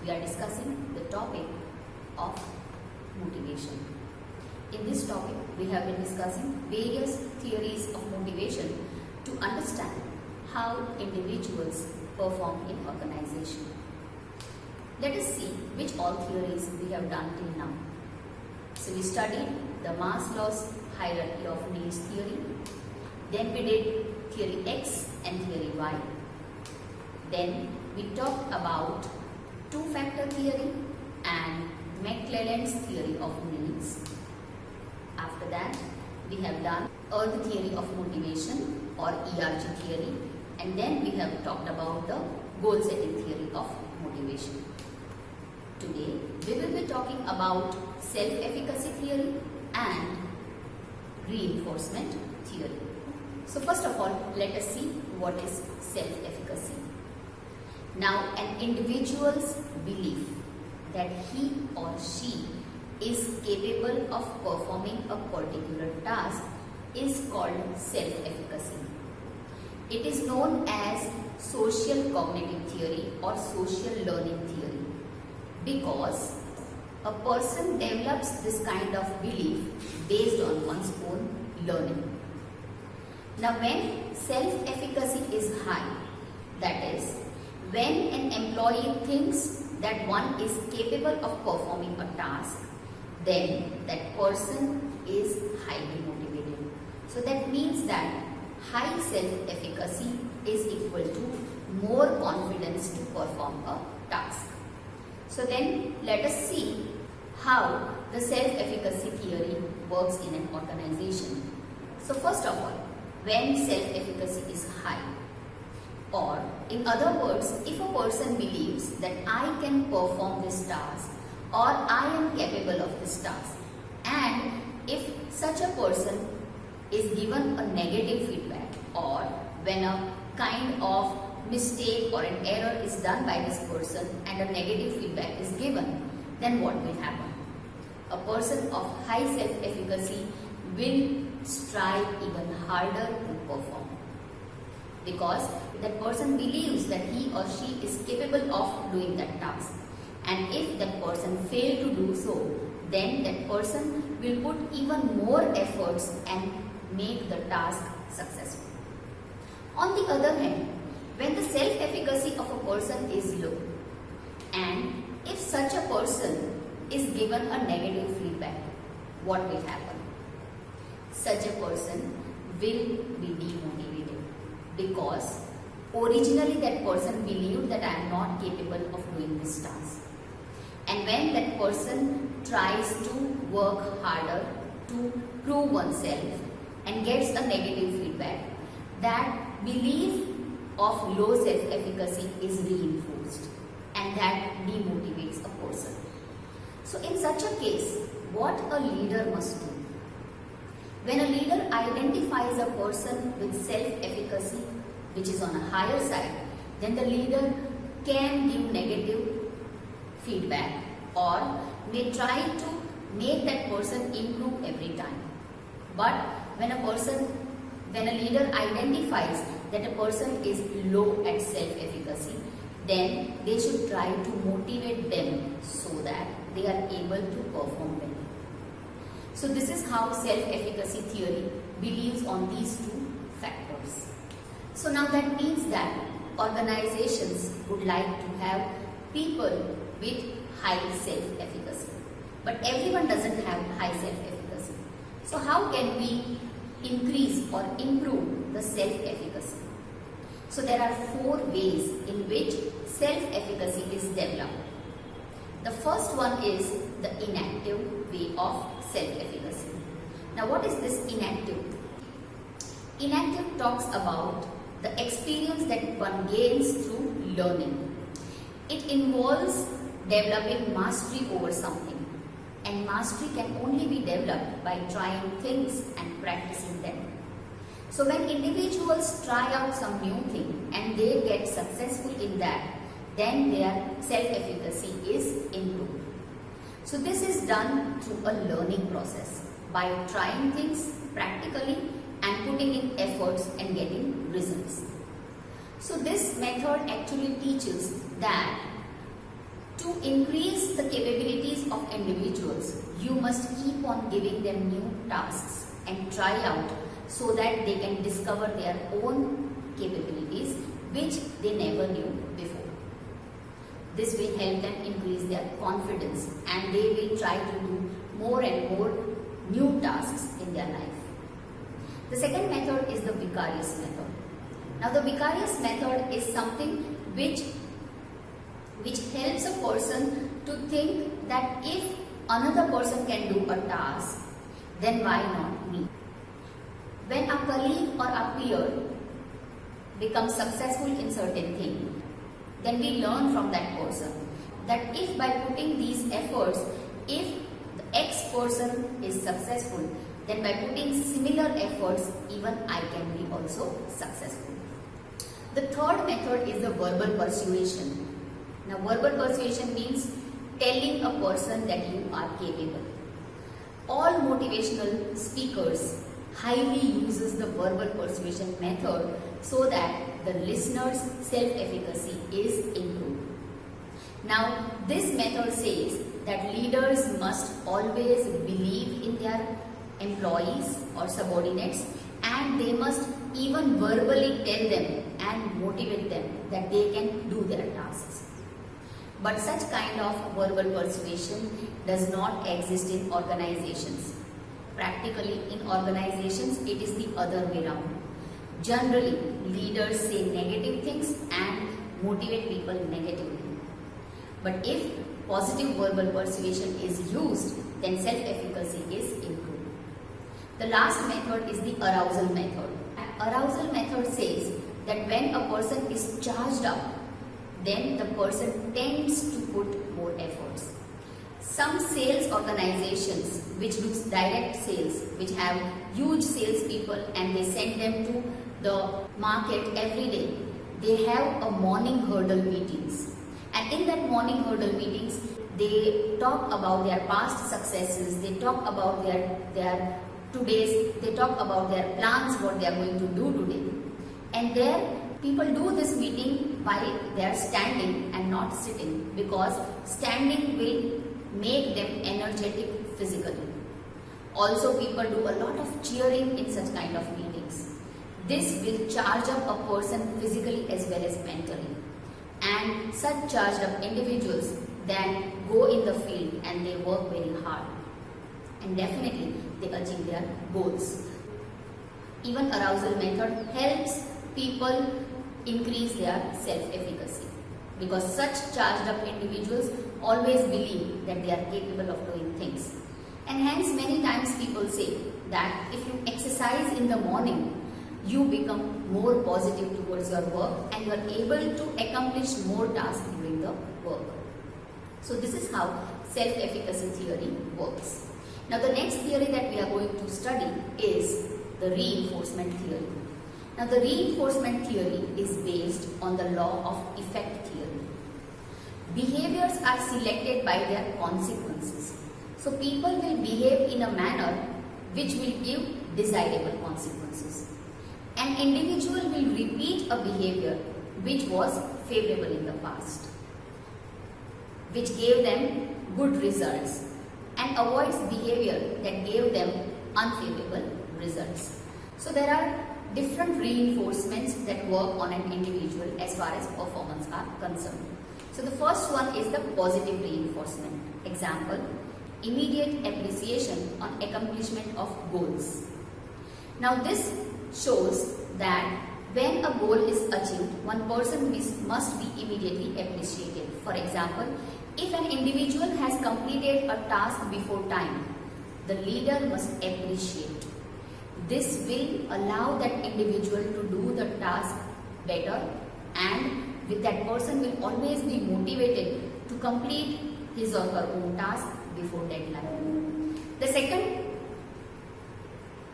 we are discussing the topic of motivation. In this topic, we have been discussing various theories of motivation to understand how individuals perform in organization. Let us see which all theories we have done till now. So we studied the Maslow's hierarchy of needs theory. Then we did theory X and theory Y. Then we talked about two-factor theory and McClelland's theory of needs. After that, we have done Earth theory of motivation or ERG theory, and then we have talked about the goal setting theory of motivation. Today, we will be talking about self-efficacy theory and reinforcement theory. So first of all, let us see what is self-efficacy. Now, an individual's belief that he or she is capable of performing a particular task is called self-efficacy. It is known as social cognitive theory or social learning theory because a person develops this kind of belief based on one's own learning. Now, when self-efficacy is high, that is, when an employee thinks that one is capable of performing a task, then that person is highly motivated. So that means that high self-efficacy is equal to more confidence to perform a task. So then let us see how the self-efficacy theory works in an organization. So first of all, when self-efficacy is high, or in other words, if a person believes that I can perform this task or I am capable of this task, and if such a person is given a negative feedback or when a kind of mistake or an error is done by this person and a negative feedback is given, then what will happen? A person of high self-efficacy will strive even harder to perform, because that person believes that he or she is capable of doing that task, and if that person fails to do so, then that person will put even more efforts and make the task successful. On the other hand, when the self-efficacy of a person is low, and if such a person is given a negative feedback, what will happen? Such a person will be demotivated, because originally that person believed that I am not capable of doing this task. And when that person tries to work harder to prove oneself and gets a negative feedback, that belief of low self-efficacy is reinforced, and that demotivates a person. So in such a case, what a leader must do? When a leader identifies a person with self-efficacy which is on a higher side, then the leader can give negative feedback or may try to make that person improve every time. But when a leader identifies that a person is low at self-efficacy, then they should try to motivate them so that they are able to perform well. So this is how self-efficacy theory believes on these two factors. So now that means that organizations would like to have people with high self-efficacy. But everyone doesn't have high self-efficacy. So how can we increase or improve the self-efficacy? So there are 4 ways in which self-efficacy is developed. The first one is the inactive way of self-efficacy. Now what is this inactive? Inactive talks about the experience that one gains through learning. It involves developing mastery over something, and mastery can only be developed by trying things and practicing them. So when individuals try out some new thing and they get successful in that, then their self-efficacy is improved. So this is done through a learning process by trying things practically and putting in efforts and getting results. So this method actually teaches that To increase the capabilities of individuals, you must keep on giving them new tasks and try out so that they can discover their own capabilities which they never knew before. This will help them increase their confidence and they will try to do more and more new tasks in their life. The second method is the vicarious method. Now the vicarious method is something which helps a person to think that if another person can do a task, then why not me? When a colleague or a peer becomes successful in certain thing, then we learn from that person that if by putting these efforts, if the X person is successful, then by putting similar efforts, even I can be also successful. The third method is the verbal persuasion. Now, verbal persuasion means telling a person that you are capable. All motivational speakers highly uses the verbal persuasion method so that the listener's self-efficacy is improved. Now, this method says that leaders must always believe in their employees or subordinates, and they must even verbally tell them and motivate them that they can do their tasks. But such kind of verbal persuasion does not exist in organizations. Practically in organizations, it is the other way around. Generally, leaders say negative things and motivate people negatively. But if positive verbal persuasion is used, then self-efficacy is improved. The last method is the arousal method. Arousal method says that when a person is charged up, then the person tends to put more efforts. Some sales organizations which do direct sales, which have huge sales people and they send them to the market every day, they have a morning hurdle meetings. And in that morning hurdle meetings, they talk about their past successes, they talk about their they talk about their plans, what they are going to do today. And there, people do this meeting while they are standing and not sitting, because standing will make them energetic physically. Also, people do a lot of cheering in such kind of meetings. This will charge up a person physically as well as mentally. And such charged up individuals then go in the field and they work very hard. And definitely they achieve their goals. Even arousal method helps people increase their self-efficacy, because such charged up individuals always believe that they are capable of doing things. And hence many times people say that if you exercise in the morning, you become more positive towards your work and you are able to accomplish more tasks during the work. So this is how self-efficacy theory works. Now the next theory that we are going to study is the reinforcement theory. Now the reinforcement theory is based on the law of effect theory. Behaviors are selected by their consequences. So people will behave in a manner which will give desirable consequences. An individual will repeat a behavior which was favorable in the past, which gave them good results, and avoids behavior that gave them unfavorable results. So there are different reinforcements that work on an individual as far as performance are concerned. So the first one is the positive reinforcement. Example, immediate appreciation on accomplishment of goals. Now this shows that when a goal is achieved, one person must be immediately appreciated. For example, if an individual has completed a task before time, the leader must appreciate. This will allow that individual to do the task better, and with that person will always be motivated to complete his or her own task before deadline. The second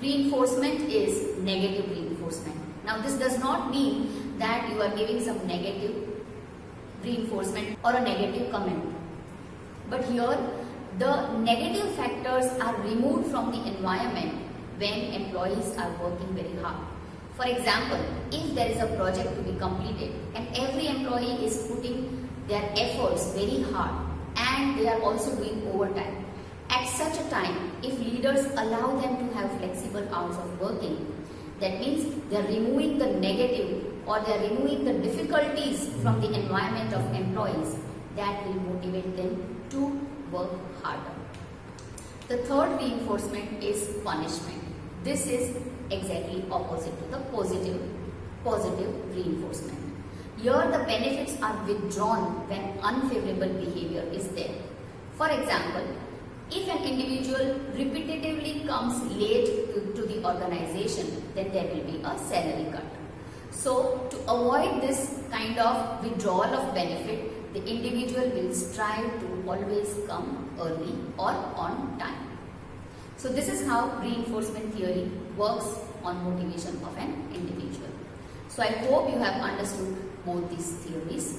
reinforcement is negative reinforcement. Now this does not mean that you are giving some negative reinforcement or a negative comment. But here the negative factors are removed from the environment when employees are working very hard. For example, if there is a project to be completed and every employee is putting their effort efforts very hard and they are also doing overtime. At such a time, if leaders allow them to have flexible hours of working, that means they are removing the negative or they are removing the difficulties from the environment of employees, that will motivate them to work harder. The third reinforcement is punishment. This is exactly opposite to the positive reinforcement. Here the benefits are withdrawn when unfavorable behavior is there. For example, if an individual repetitively comes late to the organization, then there will be a salary cut. So to avoid this kind of withdrawal of benefit, the individual will strive to always come early or on time. So this is how reinforcement theory works on motivation of an individual. So I hope you have understood both these theories.